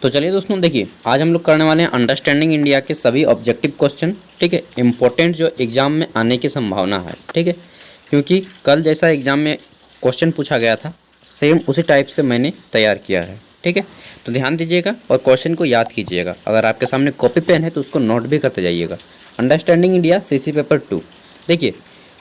तो चलिए दोस्तों, देखिए आज हम लोग करने वाले हैं अंडरस्टैंडिंग इंडिया के सभी ऑब्जेक्टिव क्वेश्चन। ठीक है, इंपॉर्टेंट जो एग्जाम में आने की संभावना है। ठीक है, क्योंकि कल जैसा एग्जाम में क्वेश्चन पूछा गया था, सेम उसी टाइप से मैंने तैयार किया है। ठीक है, तो ध्यान दीजिएगा और क्वेश्चन को याद कीजिएगा। अगर आपके सामने कॉपी पेन है तो उसको नोट भी करते जाइएगा। Understanding India CC paper 2। देखिए,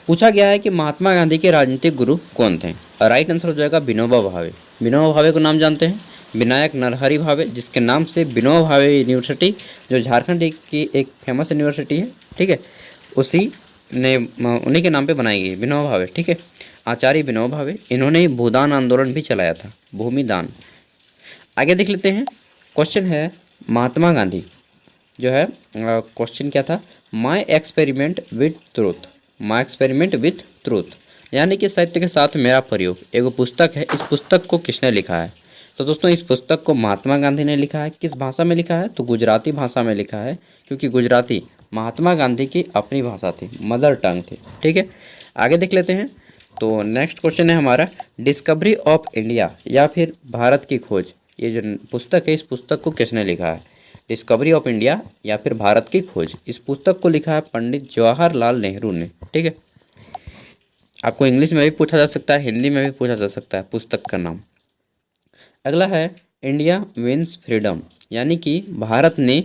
पूछा गया है कि महात्मा गांधी के राजनीतिक गुरु कौन थे। राइट आंसर हो जाएगा विनोबा भावे। विनोबा भावे को नाम जानते हैं, विनायक नरहरि भावे, जिसके नाम से विनोबा भावे यूनिवर्सिटी, जो झारखंड की एक फेमस यूनिवर्सिटी है, ठीक है, उन्हीं के नाम पे बनाई गई विनोबा भावे। ठीक है, आचार्य विनोबा भावे, इन्होंने भूदान आंदोलन भी चलाया था, भूमि दान। आगे देख लेते हैं, क्वेश्चन है महात्मा गांधी जो है, क्वेश्चन क्या था, my experiment with truth. My experiment with truth यानी कि सत्य के साथ मेरा प्रयोग, एगो पुस्तक है। इस पुस्तक को किसने लिखा है? तो दोस्तों, इस पुस्तक को महात्मा गांधी ने लिखा है। किस भाषा में लिखा है? तो गुजराती भाषा में लिखा है, क्योंकि गुजराती महात्मा गांधी की अपनी भाषा थी, मदर टंग थी। ठीक है, आगे देख लेते हैं। तो नेक्स्ट क्वेश्चन है हमारा, डिस्कवरी ऑफ इंडिया या फिर भारत की खोज। ये जो पुस्तक है, इस पुस्तक को किसने लिखा है? डिस्कवरी ऑफ इंडिया या फिर भारत की खोज, इस पुस्तक को लिखा है पंडित जवाहरलाल नेहरू ने। ठीक है, आपको इंग्लिश में भी पूछा जा सकता है, हिंदी में भी पूछा जा सकता है पुस्तक का नाम। अगला है इंडिया विंस फ्रीडम, यानी कि भारत ने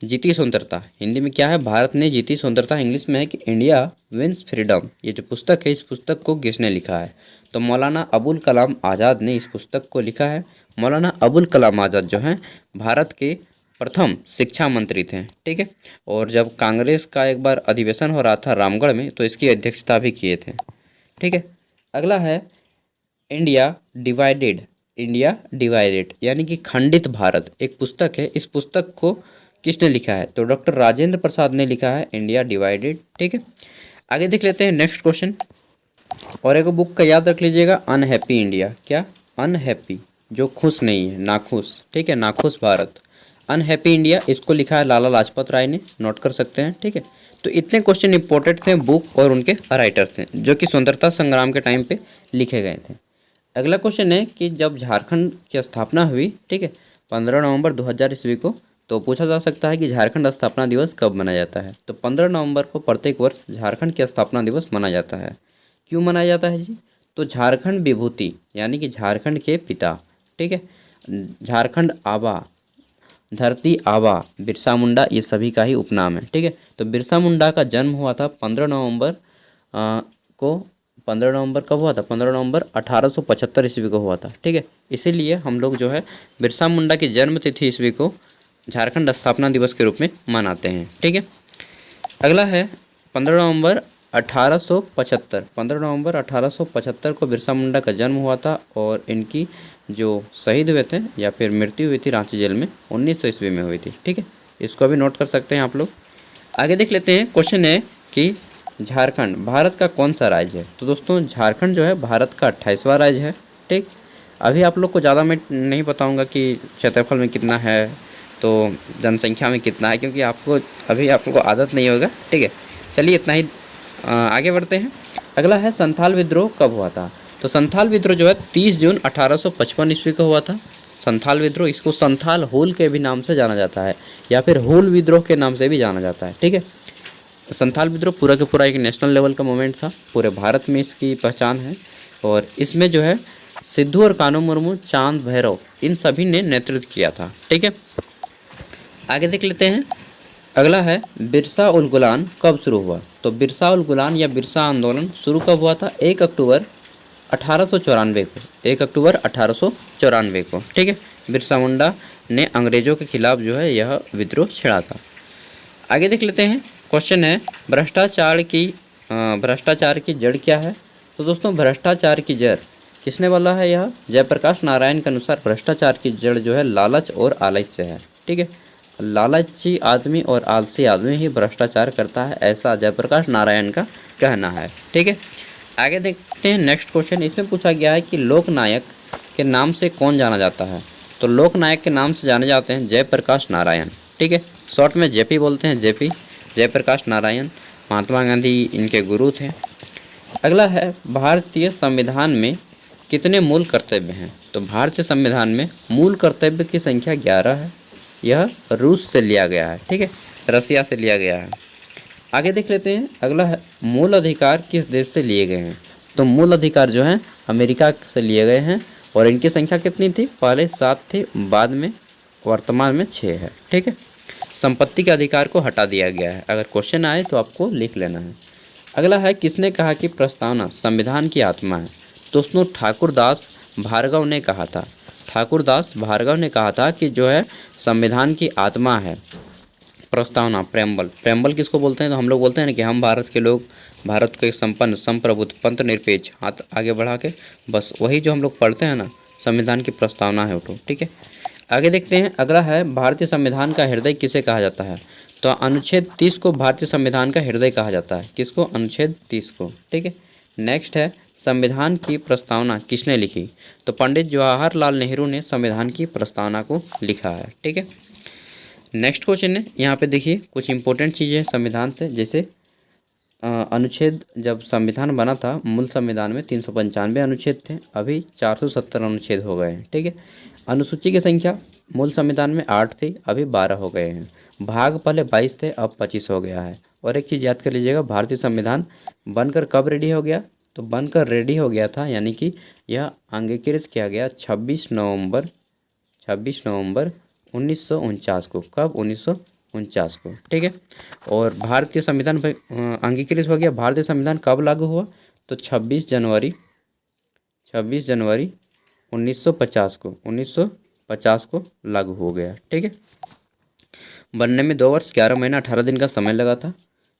जीती स्वतंत्रता। हिंदी में क्या है? भारत ने जीती स्वतंत्रता। इंग्लिश में है कि इंडिया विंस फ्रीडम। ये जो पुस्तक है, इस पुस्तक को किसने लिखा है? तो मौलाना अबुल कलाम आज़ाद ने इस पुस्तक को लिखा है। मौलाना अबुल कलाम आज़ाद जो हैं, भारत के प्रथम शिक्षा मंत्री थे। ठीक है, और जब कांग्रेस का एक बार अधिवेशन हो रहा था रामगढ़ में, तो इसकी अध्यक्षता भी किए थे। ठीक है, अगला है इंडिया डिवाइडेड। इंडिया डिवाइडेड यानी कि खंडित भारत, एक पुस्तक है। इस पुस्तक को किसने लिखा है? तो डॉक्टर राजेंद्र प्रसाद ने लिखा है, इंडिया डिवाइडेड। ठीक है, आगे देख लेते हैं नेक्स्ट क्वेश्चन। और एक बुक का याद रख लीजिएगा, अनहैप्पी इंडिया। क्या? अनहैप्पी, जो खुश नहीं है, नाखुश। ठीक है, नाखुश भारत, अनहैप्पी इंडिया, इसको लिखा है लाला लाजपत राय ने। नोट कर सकते हैं। ठीक है, तो इतने क्वेश्चन इंपॉर्टेंट थे बुक और उनके राइटर्स हैं, जो कि स्वतंत्रता संग्राम के टाइम पे लिखे गए थे। अगला क्वेश्चन है कि जब झारखंड की स्थापना हुई, ठीक है, 15 नवंबर 2000 ईस्वी को, तो पूछा जा सकता है कि झारखंड स्थापना दिवस कब मनाया जाता है? तो 15 नवंबर को प्रत्येक वर्ष झारखंड की स्थापना दिवस मनाया जाता है। क्यों मनाया जाता है जी? तो झारखंड विभूति यानी कि झारखंड के पिता, ठीक है, झारखंड आबा, धरती आबा, बिरसा मुंडा, ये सभी का ही उपनाम है। ठीक है, तो बिरसा मुंडा का जन्म हुआ था 15 नवंबर को। 15 नवंबर कब हुआ था? 15 नवंबर 1875 ईस्वी को हुआ था। ठीक है, इसीलिए हम लोग जो है बिरसा मुंडा की जन्म तिथि ईस्वी को झारखंड स्थापना दिवस के रूप में मनाते हैं। ठीक है, अगला है 15 नवंबर 1875। 15 नवंबर 1875 को बिरसा मुंडा का जन्म हुआ था, और इनकी जो शहीद हुए थे या फिर मृत्यु हुई थी रांची जेल में 1900 ईस्वी में हुई थी। ठीक है, इसको भी नोट कर सकते हैं आप लोग। आगे देख लेते हैं, क्वेश्चन है कि झारखंड भारत का कौन सा राज्य है? तो दोस्तों, झारखंड जो है भारत का 28वां राज्य है। ठीक, अभी आप लोग को ज़्यादा मैं नहीं बताऊंगा कि क्षेत्रफल में कितना है, तो जनसंख्या में कितना है, क्योंकि अभी आप लोग को आदत नहीं होगा। ठीक है, चलिए इतना ही, आगे बढ़ते हैं। अगला है संथाल विद्रोह कब हुआ था? तो संथाल विद्रोह जो है 30 जून 1855 ईस्वी को हुआ था। संथाल विद्रोह, इसको संथाल होल के भी नाम से जाना जाता है, या फिर होल विद्रोह के नाम से भी जाना जाता है। ठीक है, संथाल विद्रोह पूरा का पूरा एक नेशनल लेवल का मूवमेंट था, पूरे भारत में इसकी पहचान है। और इसमें जो है सिद्धू और कानू मुर्मू, चांद भैरव, इन सभी ने नेतृत्व किया था। ठीक है, आगे देख लेते हैं। अगला है बिरसा उल गुलान कब शुरू हुआ? तो बिरसा उल गुलान या बिरसा आंदोलन शुरू कब हुआ था? 1 अक्टूबर 1894 को। 1 अक्टूबर 1894 को। ठीक है, बिरसा मुंडा ने अंग्रेजों के खिलाफ जो है यह विद्रोह छेड़ा था। आगे देख लेते हैं, क्वेश्चन है भ्रष्टाचार की जड़ क्या है? तो दोस्तों, भ्रष्टाचार की जड़ किसने बोला है? यह जयप्रकाश नारायण के अनुसार भ्रष्टाचार की जड़ जो है लालच और आलस से है। ठीक है, लालची आदमी और आलसी आदमी ही भ्रष्टाचार करता है, ऐसा जयप्रकाश नारायण का कहना है। ठीक है, आगे देखते हैं नेक्स्ट क्वेश्चन। इसमें पूछा गया है कि लोकनायक के नाम से कौन जाना जाता है? तो लोकनायक के नाम से जाने जाते हैं जयप्रकाश नारायण। ठीक है, शॉर्ट में जेपी बोलते हैं, जेपी, जयप्रकाश नारायण। महात्मा गांधी इनके गुरु थे। अगला है भारतीय संविधान में कितने मूल कर्तव्य हैं? तो भारतीय संविधान में मूल कर्तव्य की संख्या 11 है। यह रूस से लिया गया है, ठीक है, रसिया से लिया गया है। आगे देख लेते हैं, अगला है मूल अधिकार किस देश से लिए गए हैं। तो मूल अधिकार जो हैं अमेरिका से लिए गए हैं और इनकी संख्या कितनी थी, पहले 7 थी, बाद में वर्तमान में 6 है, ठीक है। संपत्ति के अधिकार को हटा दिया गया है। अगर क्वेश्चन आए तो आपको लिख लेना है। अगला है किसने कहा कि प्रस्तावना संविधान की आत्मा है। दोस्तों ठाकुरदास भार्गव ने कहा था, ठाकुरदास भार्गव ने कहा था कि जो है संविधान की आत्मा है प्रस्तावना, प्रेम्बल। प्रेम्बल किसको बोलते हैं, तो हम लोग बोलते हैं ना कि हम भारत के लोग, भारत के संपन्न, संप्रभुत्व, पंथ निरपेक्ष, हाथ आगे बढ़ा के, बस वही जो हम लोग पढ़ते हैं ना, संविधान की प्रस्तावना है वो, ठीक है। आगे देखते हैं, अगला है भारतीय संविधान का हृदय किसे कहा जाता है। तो अनुच्छेद 30 को भारतीय संविधान का हृदय कहा जाता है। किसको, अनुच्छेद 30 को, ठीक है। नेक्स्ट है संविधान की प्रस्तावना किसने लिखी। तो पंडित जवाहरलाल नेहरू ने संविधान की प्रस्तावना को लिखा है, ठीक है। नेक्स्ट क्वेश्चन है, यहाँ पे देखिए कुछ इंपॉर्टेंट चीज़ें संविधान से, जैसे अनुच्छेद, जब संविधान बना था मूल संविधान में 395 अनुच्छेद थे, अभी 470 अनुच्छेद हो गए हैं, ठीक है। अनुसूची की संख्या मूल संविधान में 8 थी, अभी 12 हो गए हैं। भाग पहले 22 थे, अब 25 हो गया है। और एक चीज़ याद कर लीजिएगा, भारतीय संविधान बनकर कब रेडी हो गया, तो बनकर रेडी हो गया था, यानी कि यह अंगीकृत किया गया 26 नवंबर 1949 को। कब, 1949 को, ठीक है। और भारतीय संविधान अंगीकृत हो गया। भारतीय संविधान कब लागू हुआ, तो 26 जनवरी 1950 को लागू हो गया, ठीक है। बनने में 2 वर्ष 11 महीना 18 दिन का समय लगा था।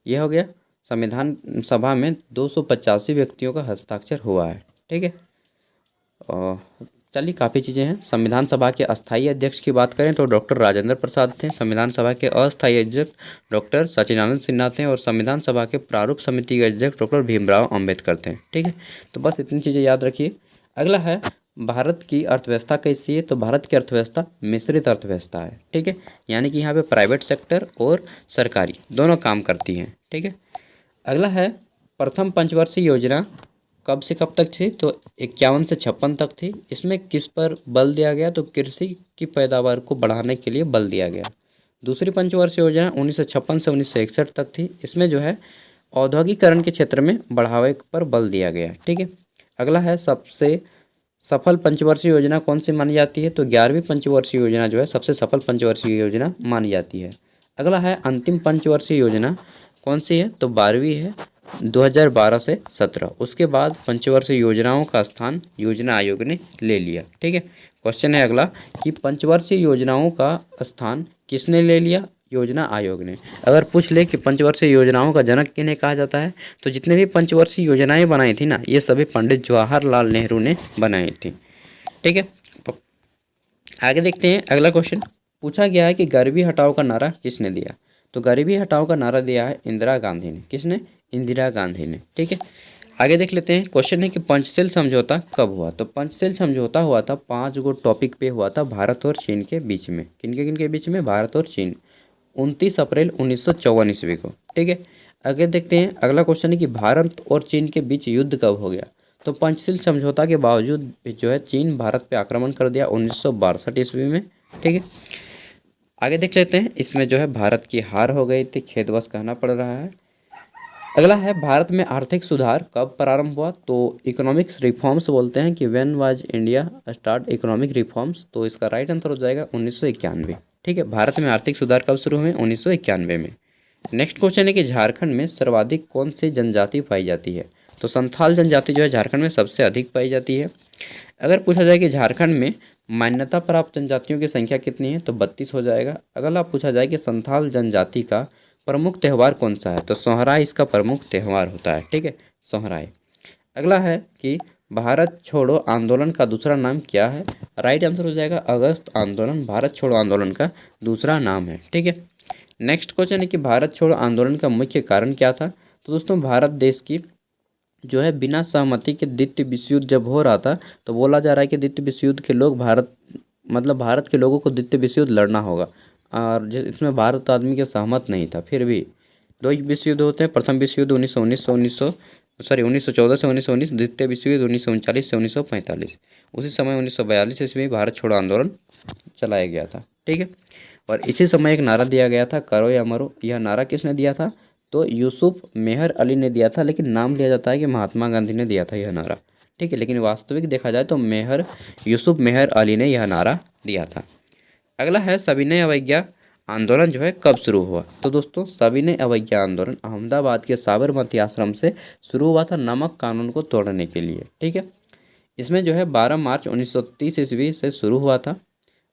यह हो गया। संविधान सभा में 285 व्यक्तियों का हस्ताक्षर हुआ है, ठीक है। और चलिए काफ़ी चीज़ें हैं। संविधान सभा के अस्थायी अध्यक्ष की बात करें तो डॉक्टर राजेंद्र प्रसाद थे। संविधान सभा के अस्थायी अध्यक्ष डॉक्टर सचिदानंद सिन्हा थे और संविधान सभा के प्रारूप समिति के अध्यक्ष डॉक्टर भीमराव अम्बेडकर थे, ठीक है। तो बस इतनी चीज़ें याद रखिए। अगला है भारत की अर्थव्यवस्था कैसी है। तो भारत की अर्थव्यवस्था मिश्रित अर्थव्यवस्था है, ठीक है। यानी कि यहाँ पे प्राइवेट सेक्टर और सरकारी दोनों काम करती हैं, ठीक है। अगला है प्रथम पंचवर्षीय योजना कब से कब तक थी, तो 51 से 56 तक थी। इसमें किस पर बल दिया गया, तो कृषि की पैदावार को बढ़ाने के लिए बल दिया गया। दूसरी पंचवर्षीय योजना 1956 से 1961 तक थी। इसमें जो है औद्योगिकरण के क्षेत्र में बढ़ावे पर बल दिया गया, ठीक है। अगला है सबसे सफल पंचवर्षीय योजना कौन सी मानी जाती है, तो 11वीं पंचवर्षीय योजना जो है सबसे सफल पंचवर्षीय योजना मानी जाती है। अगला है अंतिम पंचवर्षीय योजना कौन सी है, तो 12वीं है, 2012 से 17। उसके बाद पंचवर्षीय योजनाओं का स्थान योजना आयोग ने ले लिया, ठीक है। क्वेश्चन है अगला कि पंचवर्षीय योजनाओं का स्थान किसने ले लिया, योजना आयोग ने। अगर पूछ ले कि पंचवर्षीय योजनाओं का जनक किन्हें कहा जाता है, तो जितने भी पंचवर्षीय योजनाएं बनाई थी ना, ये सभी पंडित जवाहरलाल नेहरू ने बनाई थी, ठीक है। आगे देखते हैं। अगला क्वेश्चन पूछा गया है कि गरीबी हटाओ का नारा किसने दिया। तो गरीबी हटाओ का नारा दिया है इंदिरा गांधी ने। किसने, इंदिरा गांधी ने, ठीक है। आगे देख लेते हैं। क्वेश्चन है कि पंचशील समझौता कब हुआ। तो पंचशील समझौता हुआ था 5 गो टॉपिक पे हुआ था भारत और चीन के बीच में। किनके बीच में, भारत और चीन, 29 अप्रैल 1954 ईस्वी को, ठीक है। आगे देखते हैं। अगला क्वेश्चन है कि भारत और चीन के बीच युद्ध कब हो गया। तो पंचशील समझौता के बावजूद जो है चीन भारत पे आक्रमण कर दिया 1962 ईस्वी में, ठीक है। आगे देख लेते हैं। इसमें जो है भारत की हार हो गई थी, खेदवश कहना पड़ रहा है। अगला है भारत में आर्थिक सुधार कब प्रारंभ हुआ। तो इकोनॉमिक्स रिफॉर्म्स बोलते हैं कि when was India start economic reforms. तो इसका राइट आंसर हो जाएगा 1991, ठीक है। भारत में आर्थिक सुधार कब शुरू हुए, 1991 में। नेक्स्ट क्वेश्चन है कि झारखंड में सर्वाधिक कौन सी जनजाति पाई जाती है। तो संथाल जनजाति जो है झारखंड में सबसे अधिक पाई जाती है। अगर पूछा जाए कि झारखंड में मान्यता प्राप्त जनजातियों की संख्या कितनी है, तो 32 हो जाएगा। अगला पूछा जाए कि संथाल जनजाति का प्रमुख त्यौहार कौन सा है, तो सोहराय इसका प्रमुख त्यौहार होता है, ठीक है, सोहराय। अगला है कि भारत छोड़ो आंदोलन का दूसरा नाम क्या है। राइट आंसर हो जाएगा अगस्त आंदोलन। भारत छोड़ो आंदोलन का दूसरा नाम है, ठीक है। नेक्स्ट क्वेश्चन है कि भारत छोड़ो आंदोलन का मुख्य कारण क्या था। तो दोस्तों भारत देश की जो है बिना सहमति के द्वितीय विश्व युद्ध जब हो रहा था, तो बोला जा रहा है कि द्वितीय विश्व युद्ध के लोग भारत के लोगों को द्वितीय विश्व युद्ध लड़ना होगा, और इसमें भारत आदमी के सहमत नहीं था। फिर भी 2 विश्व युद्ध होते हैं। प्रथम विश्व युद्ध 1914 से 1919, द्वितीय विश्व युद्ध 1939 से 1945। उसी समय 1942 ईस्वी में भारत छोड़ो आंदोलन चलाया गया था, ठीक है। और इसी समय एक नारा दिया गया था, करो या मरो। यह नारा किसने दिया था? तो यूसुफ मेहर अली ने दिया था, लेकिन नाम लिया जाता है कि महात्मा गांधी ने दिया था यह नारा, ठीक है। लेकिन वास्तविक देखा जाए तो यूसुफ मेहर अली ने यह नारा दिया था। अगला है सविनय अवज्ञा आंदोलन जो है कब शुरू हुआ? तो दोस्तों सविनय अवज्ञा आंदोलन अहमदाबाद के साबरमती आश्रम से शुरू हुआ था, नमक कानून को तोड़ने के लिए, ठीक है। इसमें जो है 12 मार्च 1930 ईस्वी से शुरू हुआ था।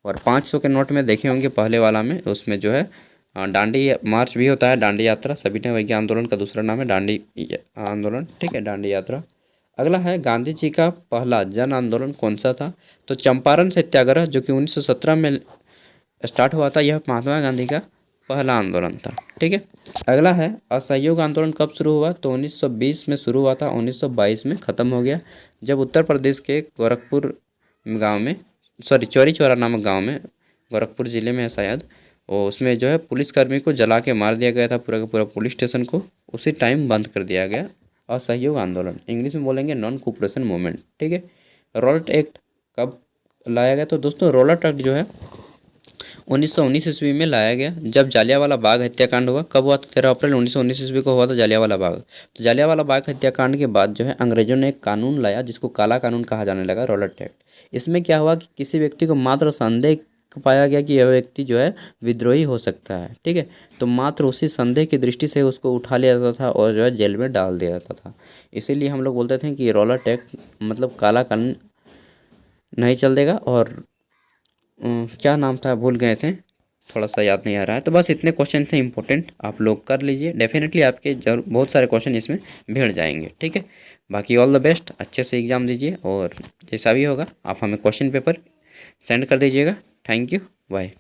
और 500 के नोट में देखे होंगे पहले वाला में, उसमें जो है डांडी मार्च भी होता है, डांडी यात्रा। सविनय अवज्ञा आंदोलन का दूसरा नाम है डांडी आंदोलन, ठीक है, डांडी यात्रा। अगला है गांधी जी का पहला जन आंदोलन कौन सा था? तो चंपारण सत्याग्रह जो कि 1917 में स्टार्ट हुआ था, यह महात्मा गांधी का पहला आंदोलन था, ठीक है। अगला है असहयोग आंदोलन कब शुरू हुआ? तो 1920 में शुरू हुआ था, 1922 में ख़त्म हो गया, जब उत्तर प्रदेश के गोरखपुर गांव में, चौरी चौरा नामक गांव में, गोरखपुर ज़िले में है शायद, और उसमें जो है पुलिसकर्मी को जला के मार दिया गया था, पूरा का पूरा पुलिस स्टेशन को उसी टाइम बंद कर दिया गया। असहयोग आंदोलन इंग्लिश में बोलेंगे नॉन कोऑपरेशन मूवमेंट, ठीक है। रॉलेट एक्ट कब लाया गया? तो दोस्तों रॉलेट एक्ट जो है 1919 ईस्वी में लाया गया, जब जालियांवाला बाग हत्याकांड हुआ। कब हुआ था? 13 अप्रैल 1919 ईस्वी को हुआ था जालियांवाला बाग। तो जालियांवाला बाग हत्याकांड के बाद जो है अंग्रेजों ने एक कानून लाया जिसको काला कानून कहा जाने लगा, रॉलेट एक्ट। इसमें क्या हुआ कि किसी व्यक्ति को मात्र संदेह पाया गया कि यह व्यक्ति जो है विद्रोही हो सकता है, ठीक है, तो मात्र उसी संदेह की दृष्टि से उसको उठा लिया जाता था और जो है जेल में डाल दिया जाता था। इसीलिए हम लोग बोलते थे कि रॉलेट एक्ट मतलब काला कानून नहीं चल देगा। और क्या नाम था भूल गए थे, थोड़ा सा याद नहीं आ रहा है। तो बस इतने क्वेश्चन थे इंपॉर्टेंट, आप लोग कर लीजिए, डेफिनेटली आपके जरूर बहुत सारे क्वेश्चन इसमें भिड़ जाएंगे, ठीक है। बाकी ऑल द बेस्ट, अच्छे से एग्ज़ाम दीजिए और जैसा भी होगा आप हमें क्वेश्चन पेपर सेंड कर दीजिएगा। Thank you, bye.